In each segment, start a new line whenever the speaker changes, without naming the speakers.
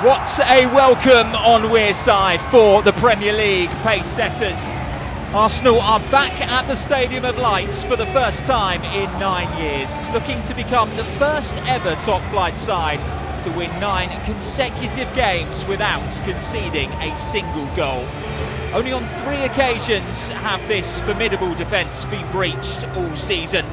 What a welcome on Wearside for the Premier League pace setters. Arsenal are back at the Stadium of Lights for the first time in 9 years, looking to become the first ever top flight side to win 9 consecutive games without conceding a single goal. Only on 3 occasions have this formidable defence been breached all season,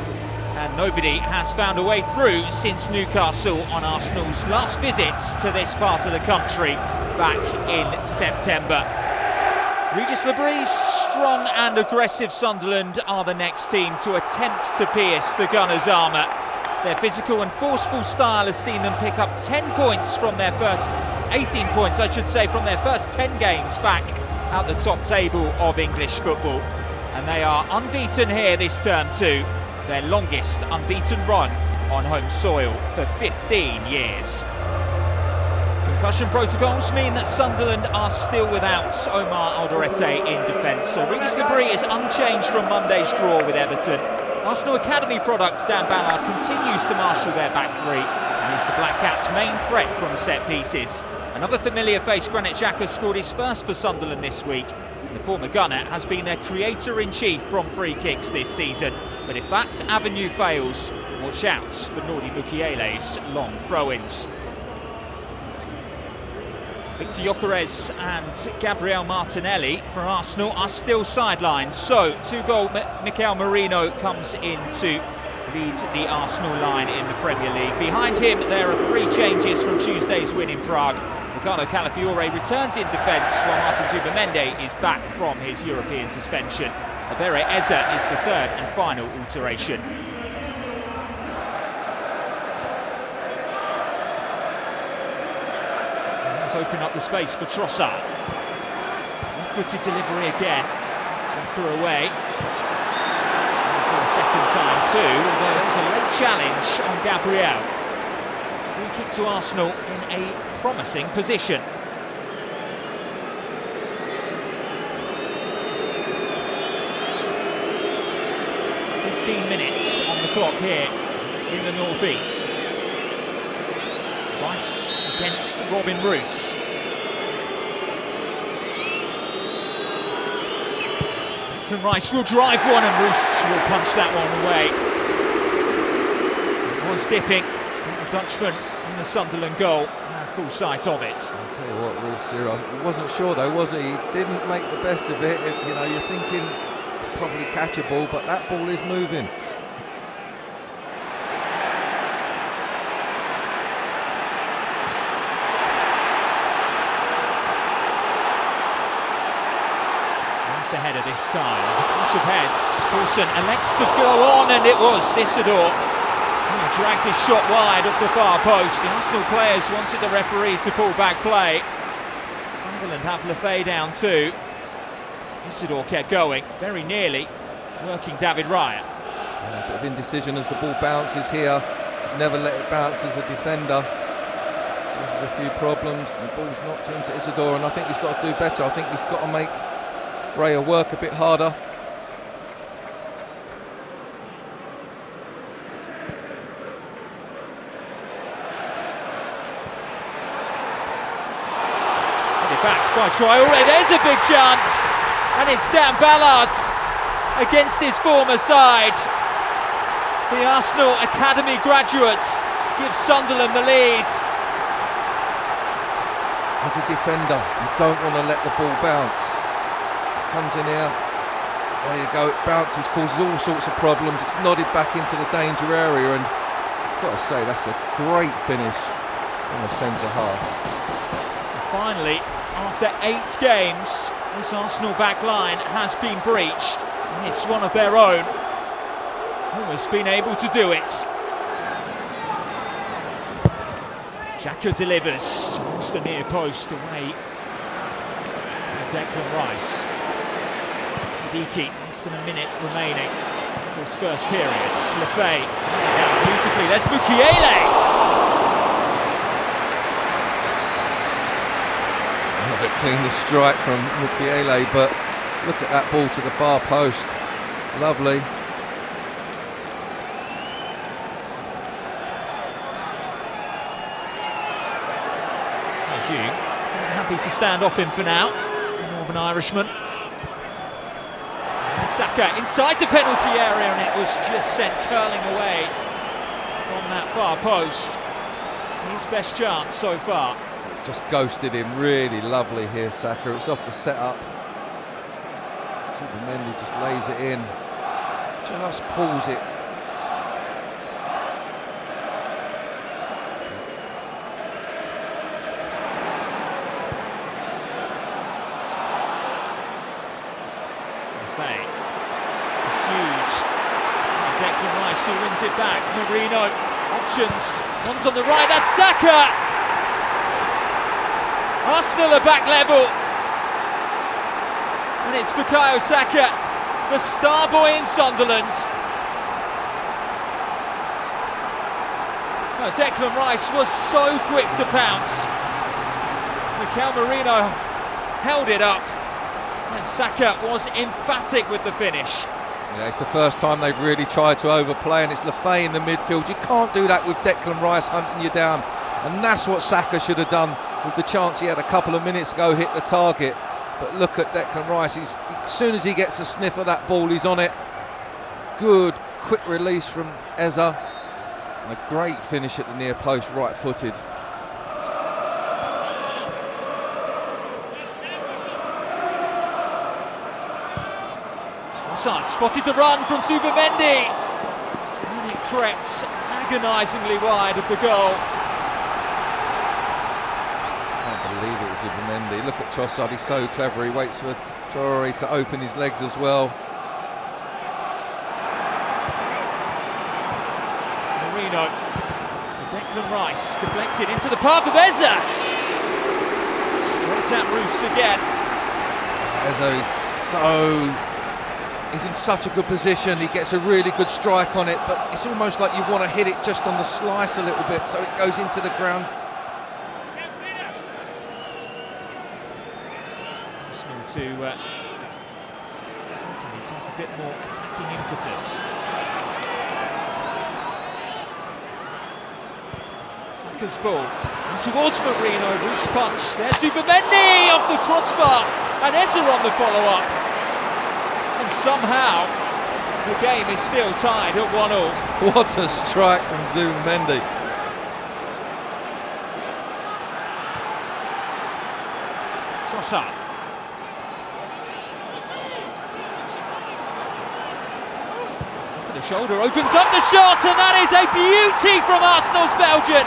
and nobody has found a way through since Newcastle on Arsenal's last visit to this part of the country back in September. Regis Lebrie's strong and aggressive Sunderland are the next team to attempt to pierce the Gunners' armour. Their physical and forceful style has seen them pick up 10 points from their first 18 points, I should say, from their first 10 games back at the top table of English football. And they are unbeaten here this term too, their longest unbeaten run on home soil for 15 years. Concussion protocols mean that Sunderland are still without Omar Alderete in defence, so Regis Lebrie is unchanged from Monday's draw with Everton. Arsenal Academy product Dan Ballard continues to marshal their back three and is the Black Cats' main threat from set pieces. Another familiar face, Granit Xhaka, scored his first for Sunderland this week. The former Gunner has been their creator-in-chief from free kicks this season, but if that avenue fails, watch out for Nordi Mukiele's long throw-ins. Victor Gyökeres and Gabriel Martinelli for Arsenal are still sidelined, so 2-goal Mikel Merino comes in to lead the Arsenal line in the Premier League. Behind him there are 3 changes from Tuesday's win in Prague. Ricardo Calafiore returns in defence while Martin Zubimendi is back from his European suspension. Abere Eza is the third and final alteration. Let's open up the space for Trossard. Left-footed delivery again. Jumper away. And for the second time too, although there was a late challenge on Gabriel. Free kick to Arsenal in a promising position. 15 minutes on the clock here in the northeast. Rice against Robin Roos. Declan Rice will drive one and Roos will punch that one away. It was dipping, the Dutchman in the Sunderland goal. Full sight of it.
I'll tell you what, Roos here, he wasn't sure though, was he? He didn't make the best of it. You know, you're thinking it's probably catchable, but that ball is moving.
There's the header this time. There's a clash of heads. Paulson elects to go on, and it was Isidore. He dragged his shot wide of the far post. The Arsenal players wanted the referee to pull back play. Sunderland have Lefebvre down too. Isidore kept going, very nearly working David Raya.
A bit of indecision as the ball bounces here. Never let it bounce as a defender. Causes a few problems. The ball's knocked into Isidore, and I think he's got to do better. I think he's got to make Raya work a bit harder.
Back by Traore, there's a big chance, and it's Dan Ballard against his former side. The Arsenal Academy graduate gives Sunderland the lead.
As a defender, you don't want to let the ball bounce. Comes in here, there you go, it bounces, causes all sorts of problems. It's nodded back into the danger area, and I've got to say that's a great finish from the centre half.
And finally, after 8 games, this Arsenal back line has been breached, and it's one of their own who has been able to do it. Xhaka delivers towards the near post away by Declan Rice. Siddiqui, less than a minute remaining for his first period. Lefebvre has it down beautifully. There's Mukiele.
Another clean strike from Mukiele, but look at that ball to the far post. Lovely.
Hughes Happy to stand off him for now, the Northern Irishman. And Saka inside the penalty area, and it was just sent curling away from that far post. His best chance so far.
Just ghosted him, really lovely here, Saka. It's off the set-up. Mendy just lays it in, just pulls it.
Buffet pursues. Declan Rice who wins it back. Marino, options. One's on the right, that's Saka! Arsenal are back level. And it's Bukayo Saka, the star boy in Sunderland. No, Declan Rice was so quick to pounce. Mikel Merino held it up, and Saka was emphatic with the finish.
Yeah, it's the first time they've really tried to overplay, and it's Lafay in the midfield. You can't do that with Declan Rice hunting you down, and that's what Saka should have done with the chance he had a couple of minutes ago, hit the target. But look at Declan Rice, as soon as he gets a sniff of that ball, he's on it. Good, quick release from Eza. And a great finish at the near post, right-footed.
Trossard spotted the run from Zubimendi. And it crept agonisingly wide of the goal.
Believe it, Zubimendi. Look at Trossard, he's so clever. He waits for Traore to open his legs as well.
Marino, Declan Rice deflected into the path of Eza. Straight at Roofs again.
Eza he's in such a good position. He gets a really good strike on it, but it's almost like you want to hit it just on the slice a little bit, so it goes into the ground.
To certainly take a bit more attacking impetus. Saka's ball and towards Marino, Roof's punch. There's Zubimendi off the crossbar, and Eza on the follow-up. And somehow the game is still tied at 1-1.
What a strike from Zubimendi.
Trossard. The shoulder opens up the shot, and that is a beauty from Arsenal's Belgian.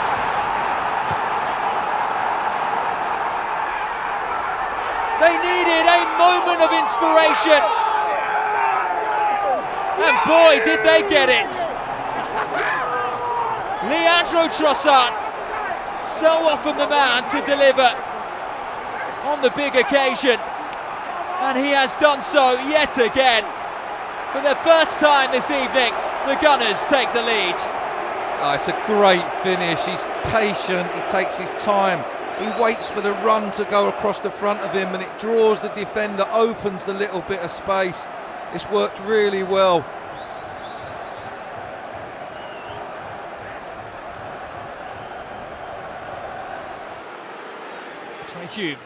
They needed a moment of inspiration, and boy did they get it. Leandro Trossard, so often the man to deliver on the big occasion, and he has done so yet again. For the first time this evening, the Gunners take the lead.
Oh, it's a great finish. He's patient, he takes his time. He waits for the run to go across the front of him, and it draws the defender, opens the little bit of space. It's worked really well.
Trey Hume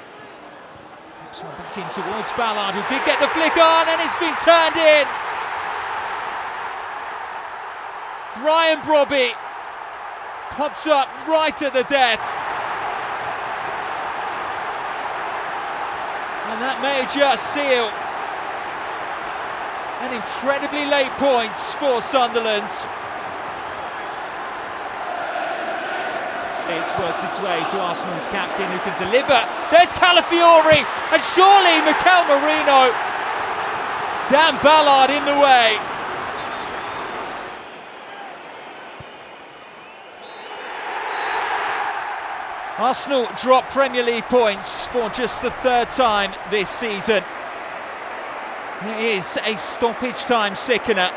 puts one back in towards Ballard, who did get the flick on, and it's been turned in. Brian Brobby pops up right at the death. And that may just seal an incredibly late point for Sunderland. It's worked its way to Arsenal's captain, who can deliver. There's Calafiori, and surely Mikel Merino. Dan Ballard in the way. Arsenal drop Premier League points for just the third time this season. It is a stoppage time sickener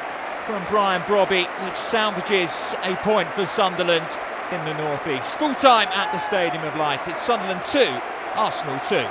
from Brian Brobby, which salvages a point for Sunderland in the North East. Full time at the Stadium of Light. It's Sunderland 2, Arsenal 2.